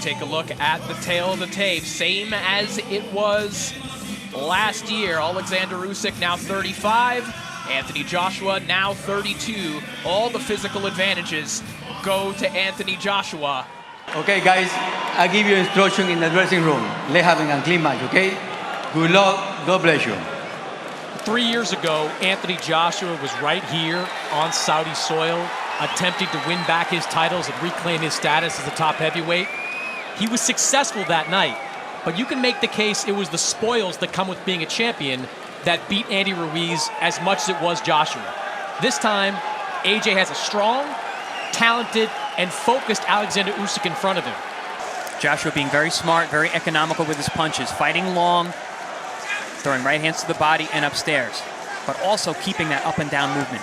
take a look at the tail of the tape. Same as it was last year. Oleksandr Usyk now 35. Anthony Joshua now 32. All the physical advantages go to Anthony Joshua. Okay, guys, I give you instruction in the dressing room. Let's have a clean match, okay? Good luck. God bless you. 3 years ago, Anthony Joshua was right here on Saudi soil, attempting to win back his titles and reclaim his status as a top heavyweight. He was successful that night, but you can make the case it was the spoils that come with being a champion that beat Andy Ruiz as much as it was Joshua. This time, AJ has a strong, talented, and focused Oleksandr Usyk in front of him. Joshua being very smart, very economical with his punches, fighting long, throwing right hands to the body and upstairs, but also keeping that up and down movement.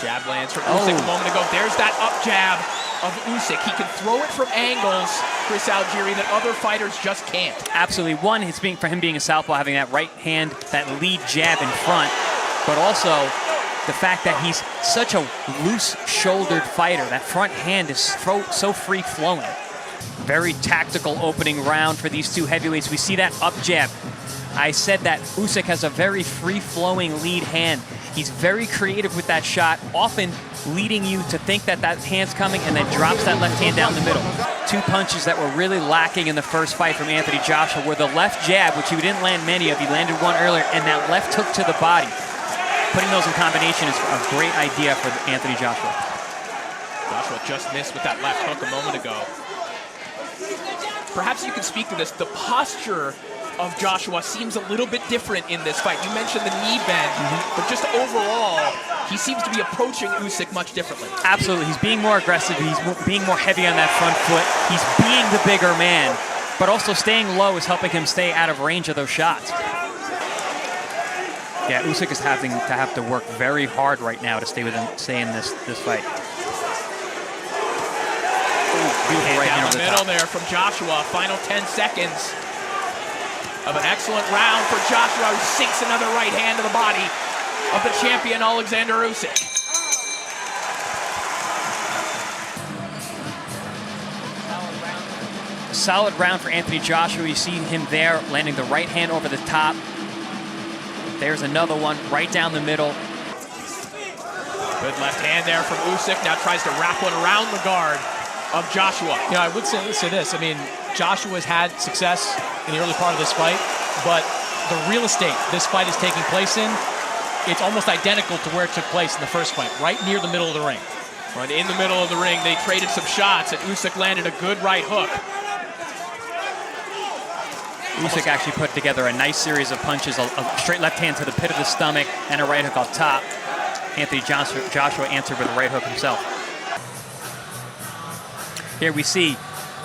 Jab lands from Usyk a moment ago. There's that up jab of Usyk. He can throw it from angles, Chris Algieri, that other fighters just can't. Absolutely. One, it's for him being a southpaw, having that right hand, that lead jab in front, but also the fact that he's such a loose-shouldered fighter. That front hand is so free-flowing. Very tactical opening round for these two heavyweights. We see that up jab. I said that Usyk has a very free-flowing lead hand. He's very creative with that shot, often leading you to think that that hand's coming and then drops that left hand down the middle. Two punches that were really lacking in the first fight from Anthony Joshua were the left jab, which he didn't land many of. He landed one earlier, and that left hook to the body. Putting those in combination is a great idea for Anthony Joshua. Joshua just missed with that left hook a moment ago. Perhaps you can speak to this. The posture of Joshua seems a little bit different in this fight. You mentioned the knee bend, but just overall, he seems to be approaching Usyk much differently. Absolutely. He's being more aggressive. He's being more heavy on that front foot. He's being the bigger man, but also staying low is helping him stay out of range of those shots. Yeah, Usyk is having to work very hard right now to stay in this fight. Beautiful right down the middle there from Joshua. Final 10 seconds of an excellent round for Joshua, who sinks another right hand to the body of the champion Oleksandr Usyk. Solid round for Anthony Joshua. You see him there landing the right hand over the top. There's another one right down the middle. Good left hand there from Usyk. Now tries to wrap one around the guard of Joshua. You know, I would say this. I mean, Joshua has had success in the early part of this fight, but the real estate this fight is taking place in, it's almost identical to where it took place in the first fight, right near the middle of the ring. Right in the middle of the ring, they traded some shots, and Usyk landed a good right hook. Usyk actually put together a nice series of punches, a straight left hand to the pit of the stomach and a right hook off top. Anthony Joshua answered with a right hook himself. Here we see,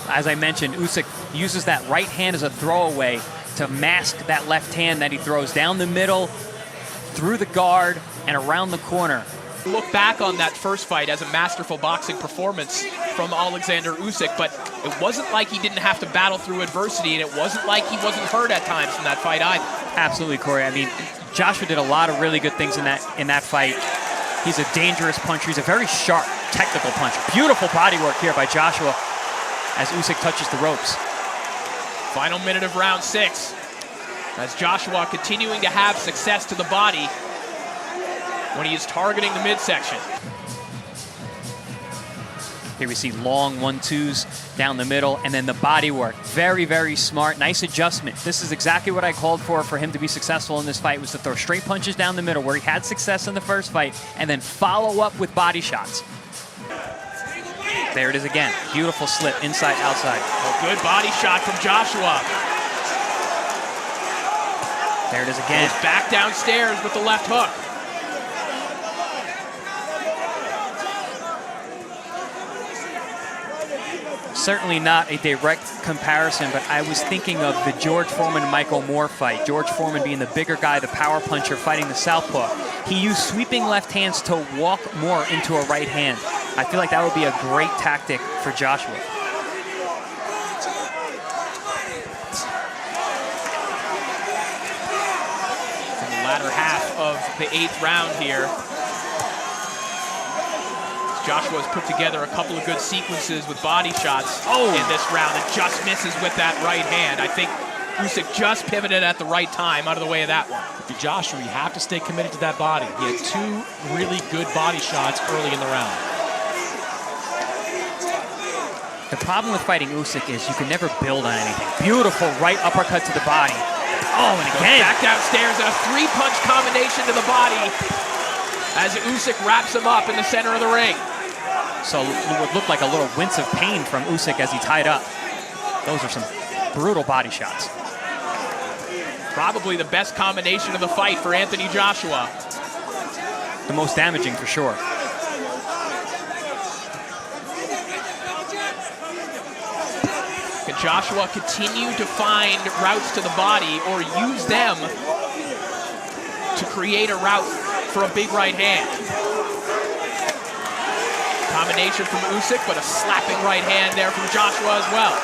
as I mentioned, Usyk uses that right hand as a throwaway to mask that left hand that he throws down the middle, through the guard, and around the corner. Look back on that first fight as a masterful boxing performance from Oleksandr Usyk, but it wasn't like he didn't have to battle through adversity, and it wasn't like he wasn't hurt at times in that fight either. Absolutely, Corey. I mean, Joshua did a lot of really good things in that fight. He's a dangerous puncher. He's a very sharp, technical puncher. Beautiful body work here by Joshua as Usyk touches the ropes. Final minute of round 6. As Joshua continuing to have success to the body when he is targeting the midsection. Here we see long 1-2s down the middle, and then the body work. Very, very smart. Nice adjustment. This is exactly what I called for him to be successful in this fight, was to throw straight punches down the middle where he had success in the first fight, and then follow up with body shots. There it is again. Beautiful slip, inside, outside. A good body shot from Joshua. There it is again. Goes back downstairs with the left hook. Certainly not a direct comparison, but I was thinking of the George Foreman-Michael Moore fight. George Foreman being the bigger guy, the power puncher, fighting the southpaw. He used sweeping left hands to walk Moore into a right hand. I feel like that would be a great tactic for Joshua. In the latter half of the 8th round here, Joshua's put together a couple of good sequences with body shots in this round and just misses with that right hand. I think Usyk just pivoted at the right time out of the way of that one. For Joshua, you have to stay committed to that body. He had 2 really good body shots early in the round. The problem with fighting Usyk is you can never build on anything. Beautiful right uppercut to the body. Oh, and again. Back downstairs, a 3-punch combination to the body as Usyk wraps him up in the center of the ring. So it would look like a little wince of pain from Usyk as he tied up. Those are some brutal body shots. Probably the best combination of the fight for Anthony Joshua. The most damaging for sure. Can Joshua continue to find routes to the body or use them to create a route for a big right hand? Combination from Usyk, but a slapping right hand there from Joshua as well.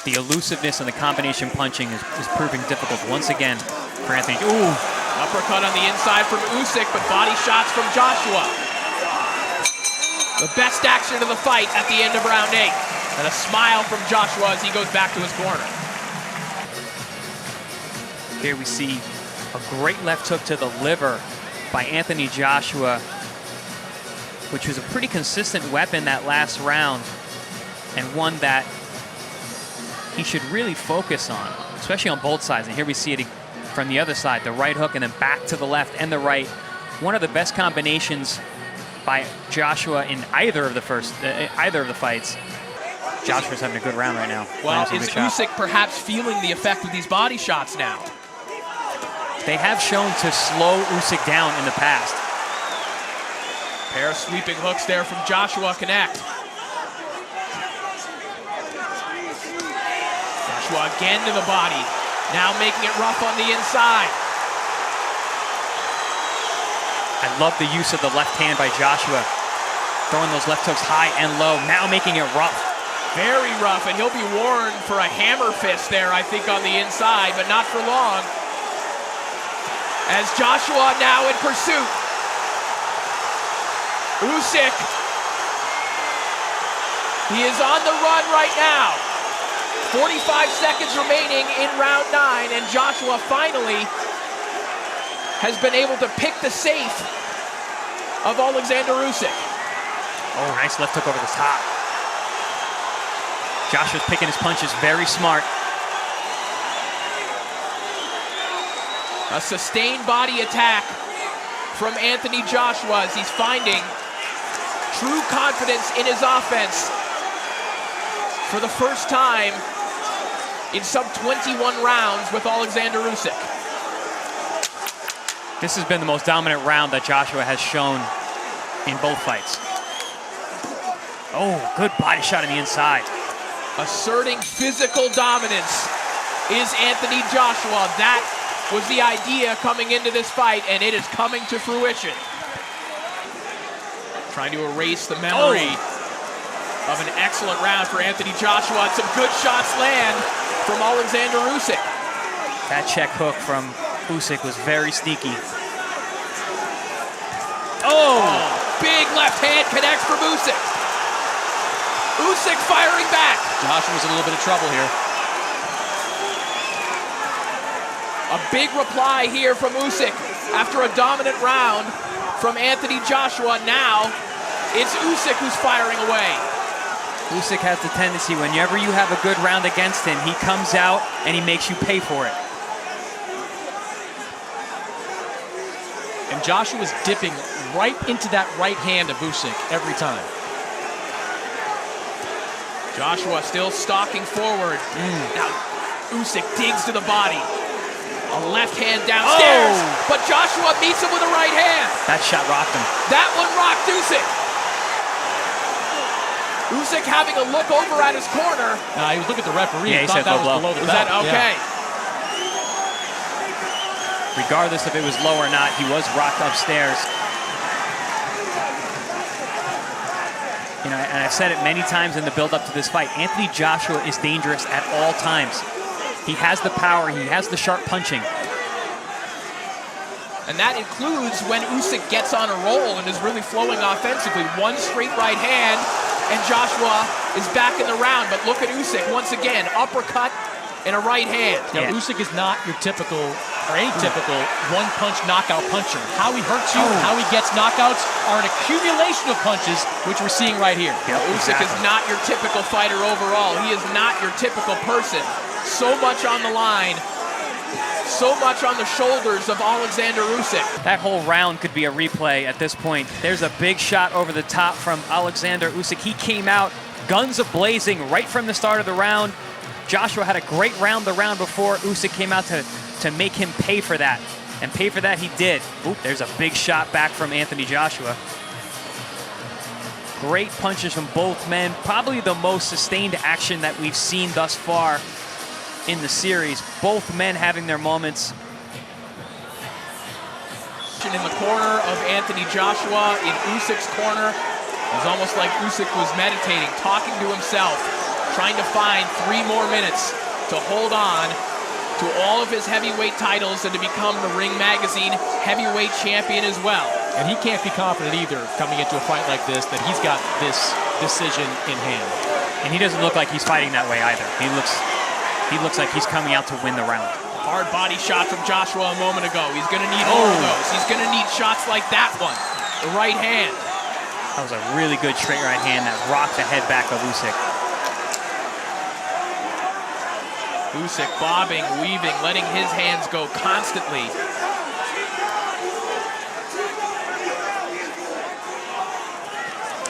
The elusiveness and the combination punching is proving difficult once again for Anthony. Ooh. Uppercut on the inside from Usyk, but body shots from Joshua. The best action of the fight at the end of round 8. And a smile from Joshua as he goes back to his corner. Here we see a great left hook to the liver by Anthony Joshua, which was a pretty consistent weapon that last round, and one that he should really focus on, especially on both sides. And here we see it from the other side, the right hook and then back to the left and the right. One of the best combinations by Joshua in either of the fights. Joshua's having a good round right now. Well, is Usyk perhaps feeling the effect of these body shots now? They have shown to slow Usyk down in the past. Pair of sweeping hooks there from Joshua connect. Joshua again to the body, now making it rough on the inside. I love the use of the left hand by Joshua. Throwing those left hooks high and low, now making it rough. Very rough, and he'll be warned for a hammer fist there, I think, on the inside, but not for long. As Joshua now in pursuit. Usyk. He is on the run right now. 45 seconds remaining in round 9, and Joshua finally has been able to pick the safe of Alexander Usyk. Oh, nice left hook over the top. Joshua's picking his punches very smart. A sustained body attack from Anthony Joshua as he's finding true confidence in his offense for the first time in some 21 rounds with Alexander Usyk. This has been the most dominant round that Joshua has shown in both fights. Oh, good body shot on the inside. Asserting physical dominance is Anthony Joshua. That was the idea coming into this fight, and it is coming to fruition. Trying to erase the memory of an excellent round for Anthony Joshua. And some good shots land from Alexander Usyk. That check hook from Usyk was very sneaky. Oh! Big left hand connects from Usyk. Usyk firing back. Joshua's in a little bit of trouble here. A big reply here from Usyk after a dominant round from Anthony Joshua. Now it's Usyk who's firing away. Usyk has the tendency, whenever you have a good round against him, he comes out and he makes you pay for it. And Joshua's dipping right into that right hand of Usyk every time. Joshua still stalking forward. Now Usyk digs to the body. A left hand downstairs, but Joshua meets him with a right hand. That shot rocked him. That one rocked Usyk. Usyk having a look over at his corner. He was looking at the referee. Yeah, he thought said that was low. below the Was that belt. okay? Yeah. Regardless if it was low or not, he was rocked upstairs. You know, and I've said it many times in the build-up to this fight, Anthony Joshua is dangerous at all times. He has the power, he has the sharp punching, And that includes when Usyk gets on a roll and is really flowing offensively. One straight right hand, and Joshua is back in the round. But look at Usyk once again, uppercut and a right hand. Now, Usyk is not your typical or atypical one-punch knockout puncher. How he hurts you, how he gets knockouts are an accumulation of punches, which we're seeing right here. Usyk is not your typical fighter overall. He is not your typical person. So much on the line. So much on the shoulders of Alexander Usyk. That whole round could be a replay at this point. There's a big shot over the top from Alexander Usyk. He came out guns a-blazing right from the start of the round. Joshua had a great round the round before. Usyk came out to make him pay for that. And pay for that he did. Oop, there's a big shot back from Anthony Joshua. Great punches from both men. Probably the most sustained action that we've seen thus far in the series. Both men having their moments. In the corner of Anthony Joshua, in Usyk's corner, it was almost like Usyk was meditating, talking to himself, trying to find 3 more minutes to hold on to all of his heavyweight titles and to become the Ring Magazine heavyweight champion as well. And he can't be confident either coming into a fight like this that he's got this decision in hand. And he doesn't look like he's fighting that way either. He looks like he's coming out to win the round. Hard body shot from Joshua a moment ago. He's going to need more of those. He's going to need shots like that one. The right hand. That was a really good straight right hand that rocked the head back of Usyk. Usyk bobbing, weaving, letting his hands go constantly.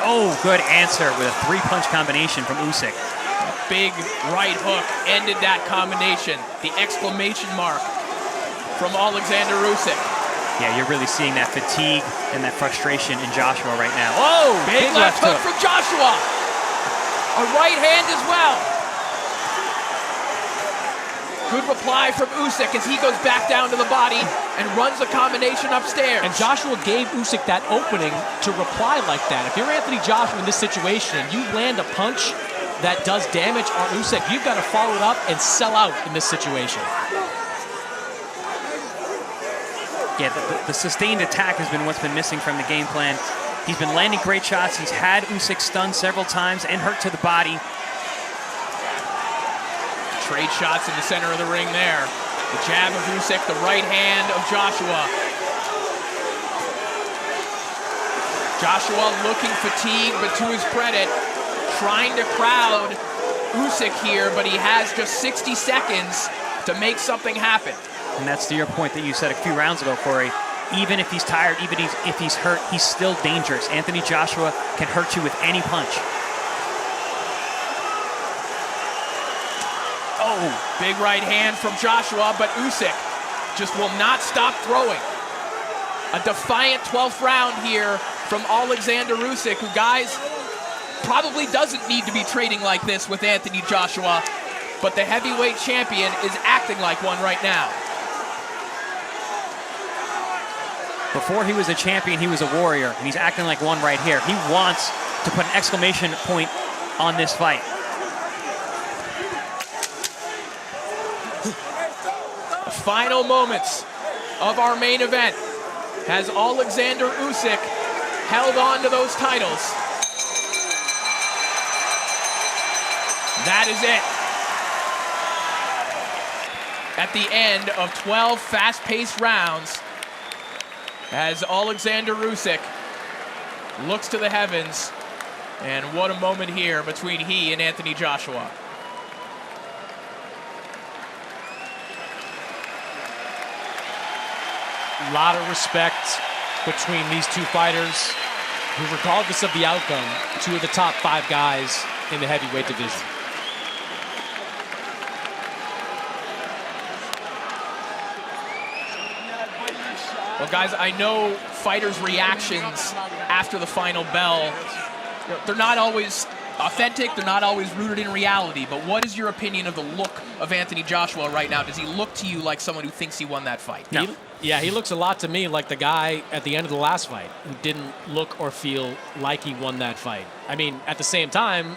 Oh, good answer with a 3-punch combination from Usyk. Big right hook ended that combination. The exclamation mark from Alexander Usyk. Yeah, you're really seeing that fatigue and that frustration in Joshua right now. Whoa, big left hook from Joshua. A right hand as well. Good reply from Usyk as he goes back down to the body and runs a combination upstairs. And Joshua gave Usyk that opening to reply like that. If you're Anthony Joshua in this situation and you land a punch that does damage on Usyk, you've got to follow it up and sell out in this situation. Yeah, the sustained attack has been what's been missing from the game plan. He's been landing great shots. He's had Usyk stunned several times and hurt to the body. Trade shots in the center of the ring there. The jab of Usyk, the right hand of Joshua. Joshua looking fatigued, but to his credit, trying to crowd Usyk here, but he has just 60 seconds to make something happen. And that's to your point that you said a few rounds ago, Corey. Even if he's tired, even if he's hurt, he's still dangerous. Anthony Joshua can hurt you with any punch. Oh, big right hand from Joshua, but Usyk just will not stop throwing. A defiant 12th round here from Alexander Usyk, who, guys, probably doesn't need to be trading like this with Anthony Joshua, but the heavyweight champion is acting like one right now. Before he was a champion, he was a warrior, and he's acting like one right here. He wants to put an exclamation point on this fight. The final moments of our main event has Alexander Usyk held on to those titles. That is it. At the end of 12 fast-paced rounds, as Alexander Usyk looks to the heavens, and what a moment here between he and Anthony Joshua. A lot of respect between these two fighters, who, regardless of the outcome, 2 of the top 5 guys in the heavyweight division. Well, guys, I know fighters' reactions after the final bell, they're not always authentic, they're not always rooted in reality, but what is your opinion of the look of Anthony Joshua right now? Does he look to you like someone who thinks he won that fight? No. He looks a lot to me like the guy at the end of the last fight who didn't look or feel like he won that fight. I mean, at the same time,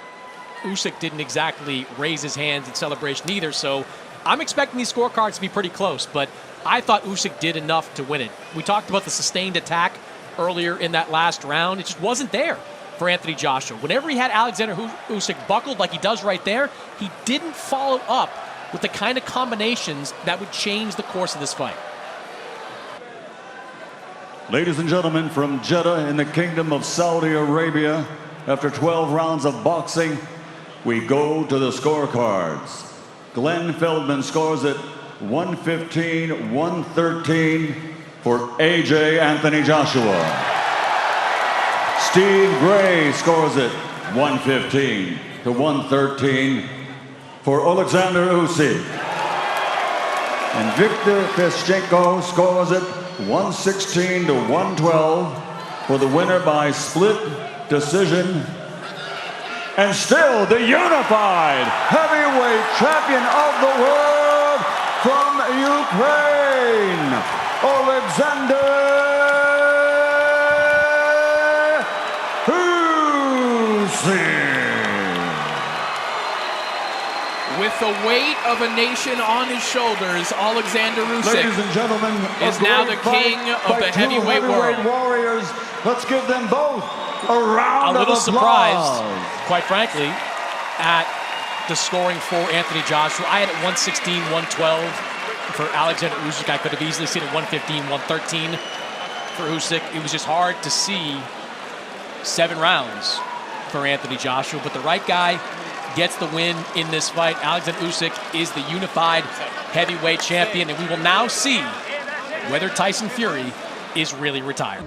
Usyk didn't exactly raise his hands in celebration either, so I'm expecting these scorecards to be pretty close, but I thought Usyk did enough to win it. We talked about the sustained attack earlier in that last round. It just wasn't there for Anthony Joshua. Whenever he had Alexander Usyk buckled like he does right there, he didn't follow up with the kind of combinations that would change the course of this fight. Ladies and gentlemen, from Jeddah in the Kingdom of Saudi Arabia, after 12 rounds of boxing, we go to the scorecards. Glenn Feldman scores it 115-113 for AJ Anthony Joshua. Steve Gray scores it 115-113 for Oleksandr Usyk. And Victor Feschenko scores it 116-112 for the winner by split decision. And still the unified heavyweight champion of the world from Ukraine, Oleksandr Usyk. With the weight of a nation on his shoulders, Oleksandr Usyk, ladies and gentlemen, is now the king of the heavyweight world. Warriors. Let's give them both a round A little of surprised, applause. quite frankly, at the scoring for Anthony Joshua. I had it 116-112 for Alexander Usyk. I could have easily seen it 115-113 for Usyk. It was just hard to see 7 rounds for Anthony Joshua, but the right guy gets the win in this fight. Alexander Usyk is the unified heavyweight champion, and we will now see whether Tyson Fury is really retired.